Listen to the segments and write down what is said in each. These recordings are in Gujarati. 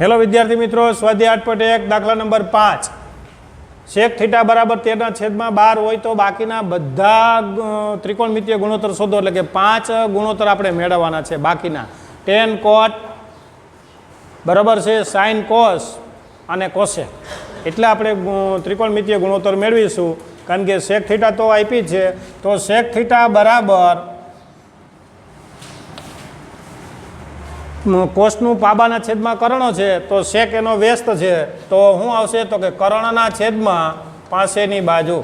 हेलो विद्यार्थी मित्रों, स्वाध्याय 8.1 दाखला नंबर 5 सेक थीटा बराबर 13/12 होय तो बाकीना बधा त्रिकोणमितीय गुणोत्तर शोधो। એટલે કે 5 ગુણોત્તર આપણે મેળવવાના છે બાકીના। tan cot બરાબર છે sin cos અને cosec, એટલે આપણે ત્રિકોણમિતીય ગુણોત્તર મેળવીશું। કારણ કે sec થીટા તો આપી છે, તો sec થીટા બરાબર કોષનું પાબાના છેદમાં કર્ણ છે, તો સેક એનો વ્યસ્ત છે, તો શું આવશે તો કે કર્ણના છેદમાં પાસેની બાજુ।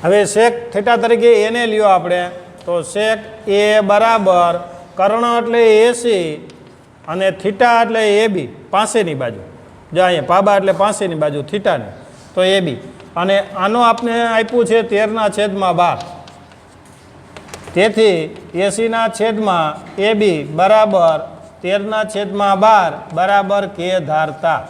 હવે સેક થીટા તરીકે એને લ્યો આપણે, તો સેક એ બરાબર કર્ણ એટલે 80 અને થીટા એટલે AB પાસેની બાજુ। જો અહીંયા પાબા એટલે પાસેની બાજુ થીટાની, તો AB અને આનો આપણે આપ્યું છે 13/12। તેથી 80/AB બરાબર 13/12 બરાબર કે ધારતા।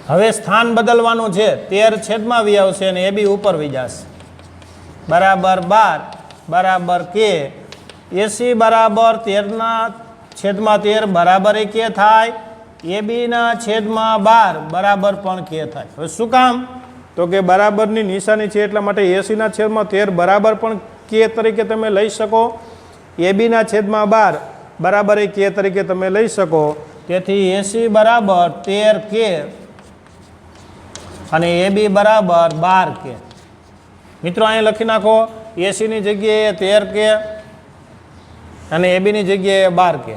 હવે સ્થાન બદલવાનું છે, 13 છેદમાં વી આવશે અને AB ઉપર વી જશે, બરાબર 12 બરાબર કે। 80 બરાબર 13/13 બરાબર કે થાય, AB/12 બરાબર પણ કે થાય। હવે શું કામ તો કે બરાબરની નિશાની છે એટલા માટે 80/13 બરાબર પણ કે તરીકે તમે લઈ શકો, AB/12 બરાબર કે તરીકે તમે લઈ શકો। તેથી 80 બરાબર 13 કે અને AB બરાબર 12 કે। મિત્રો અહીંયા લખી નાખો, 80 ની જગ્યાએ 13 કે અને AB ની જગ્યાએ 12 કે।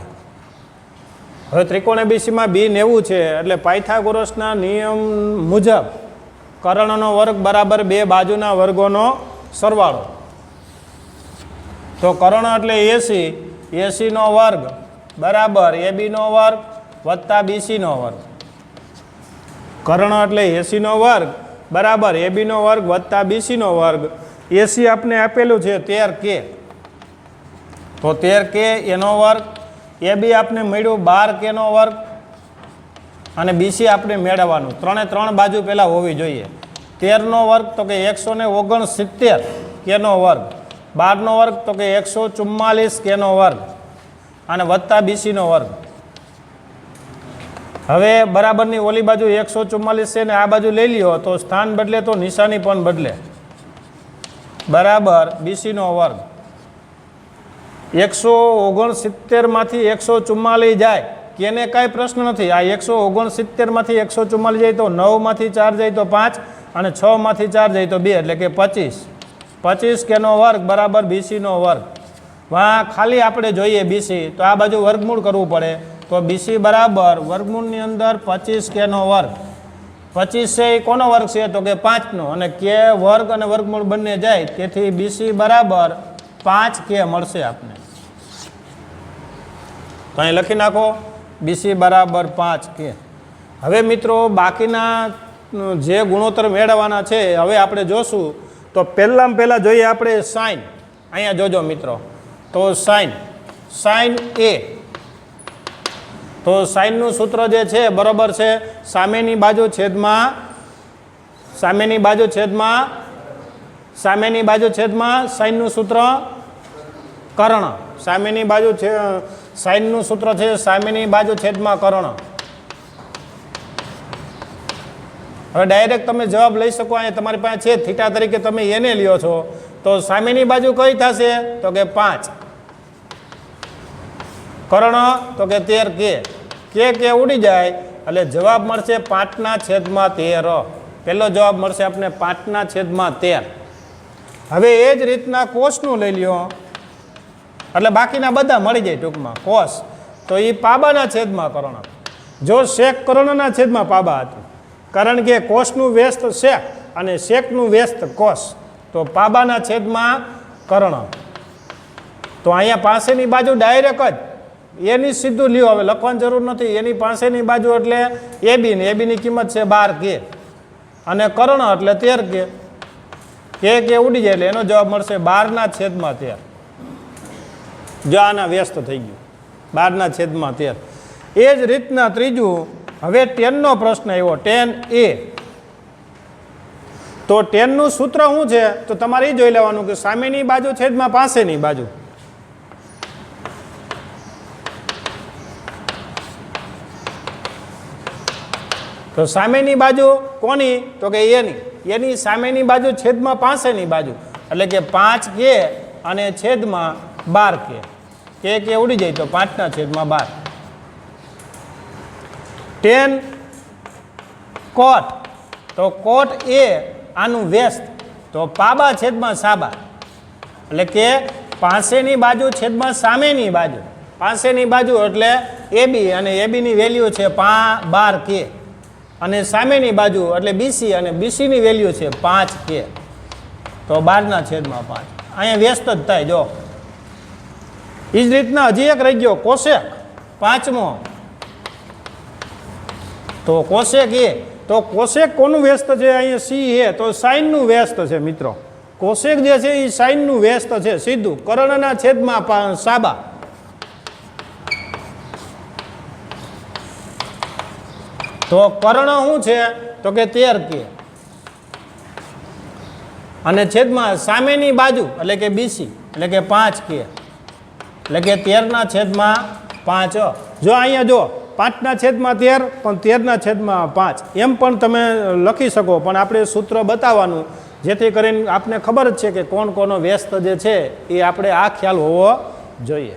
હવે ત્રિકોણ ABCમાં B90 છે, એટલે પાયથાગોરસના નિયમ મુજબ કર્ણનો વર્ગ બરાબર બે બાજુના વર્ગોનો સરવાળો। તો કર્ણ એટલે 80 નો વર્ગ બરાબર AB નો વર્ગ વત્તા BC નો વર્ગ। કર્ણ એટલે 80 નો વર્ગ બરાબર AB નો વર્ગ વત્તા BC નો વર્ગ। 80 આપણે આપેલું છે 13 કે, તો 13 કે એનો વર્ગ, AB આપણે મળ્યું 12 કે નો વર્ગ અને BC આપણે મેળવવાનું। 3 બાજુ પહેલાં હોવી જોઈએ। 13 નો વર્ગ તો કે 169 કેનો વર્ગ, 12 નો વર્ગ તો કે 144 કેનો વર્ગ અને વત્તા BC નો વર્ગ। હવે બરાબરની ઓલી બાજુ 144 છે ને આ બાજુ લઈ લ્યો, તો સ્થાન બદલે તો નિશાની પણ બદલે, બરાબર BC નો વર્ગ। 169 માંથી 144 જાય કેને કાંઈ પ્રશ્ન નથી। આ 169 માંથી 144 જાય તો 9 માંથી 4 જાય તો 5 અને 6 માંથી 4 જાય તો 2, એટલે કે 25 કેનો વર્ગ બરાબર BC નો વર્ગ। વાં ખાલી આપણે જોઈએ BC, તો આ બાજુ વર્ગમૂળ કરવું પડે, તો BC બરાબર વર્ગમૂળની અંદર 25 કેનો વર્ગ। 25 છે એ કોનો વર્ગ છે તો કે 5 નો, અને કે વર્ગ અને વર્ગમૂળ બંને જાય, તેથી BC બરાબર 5 કે મળશે આપને। તો અહીં લખી નાખો, BC બરાબર 5 કે। હવે મિત્રો બાકીના જે ગુણોત્તર મેળવવાના છે હવે આપણે જોશું। તો પહેલાં જોઈએ આપણે સાઇન। અહીંયા જોજો મિત્રો, તો સાઇન A, તો સાઇનનું સૂત્ર જે છે બરાબર છે સામેની બાજુ છેદમાં સાઇનનું સૂત્ર કર્ણ। સામેની બાજુ છે સાઇનનું સૂત્ર છે સામેની બાજુ છેદમાં કર્ણ। હવે ડાયરેક્ટ તમે જવાબ લઈ શકો, અહીંયા તમારી પાસે છે થીટા તરીકે તમે એને લ્યો છો, તો સામેની બાજુ કઈ થશે તો કે 5, કર્ણ તો કે 13 કે ઉડી જાય, એટલે જવાબ મળશે 5/13। પહેલો જવાબ મળશે આપણે 5/13। હવે એ જ રીતના કોષનું લઈ લ્યો, એટલે બાકીના બધા મળી જાય ટૂંકમાં। કોષ તો એ પાબાના છેદમાં કર્ણ। જો સેક કર્ણના છેદમાં પાબા હતું, કારણ કે કોષનું વ્યસ્ત સેક અને સેકનું વ્યસ્ત કોષ, તો પાબાના છેદમાં કર્ણ। તો અહીંયા પાસેની બાજુ ડાયરેક્ટ જ એની સીધું લ્યો, હવે લખવાની જરૂર નથી, એની પાસેની બાજુ એટલે AB ને AB ની કિંમત છે 12 કે અને કર્ણ એટલે 13 કે ઉડી જાય, એટલે એનો જવાબ મળશે 12/13। જો આના વ્યસ્ત થઈ ગયું 12/13। એ જ રીતના ત્રીજું, હવે tan નો પ્રશ્ન આવ્યો, tan A। તો ટેનનું સૂત્ર શું છે તો તમારે એ જોઈ લેવાનું કે સામેની બાજુ છેદમાં પાસેની બાજુ. તો સામેની બાજુ કોની તો કે એની સામેની બાજુ છેદમાં પાસેની બાજુ એટલે કે 5k અને છેદમાં 12k. કે ઉડી જાય તો 5 છેદમાં 12. ટેન કોટ તો કોટ એ આનું વ્યસ્ત તો પાબા છેદમાં સાબા એટલે કે પાસેની બાજુ છેદમાં સામેની બાજુ. પાસેની બાજુ એટલે એબી અને એબીની વેલ્યુ છે 12k અને સામેની બાજુ એટલે બીસી અને બીસીની વેલ્યુ છે 5k તો 12 છેદમાં 5. અહીંયા વ્યસ્ત જ થાય. જો એ જ રીતના હજી એક રહી ગયો કોશેક 5મો. તો કોશેક એ તો કોશેક કોનું વ્યસ્ત છે અહીંયા સી એ તો સાઇનનું વ્યસ્ત છે મિત્રો. કોશેક જે છે એ સાઇનનું વ્યસ્ત છે સીધું કર્ણના છેદમાં સાબા. તો કર્ણ શું છે તો કે 13k અને છેદમાં સામેની બાજુ એટલે કે બીસી એટલે કે 5k એટલે કે 13 છેદમાં 5. જો અહીંયા જો 5 છેદમાં 13 પણ 13 છેદમાં 5 એમ પણ તમે લખી શકો પણ આપણે સૂત્ર બતાવવાનું જેથી કરીને આપને ખબર જ છે કે કોણ કોનો વ્યસ્ત જે છે એ આપણે આ ખ્યાલ હોવો જોઈએ.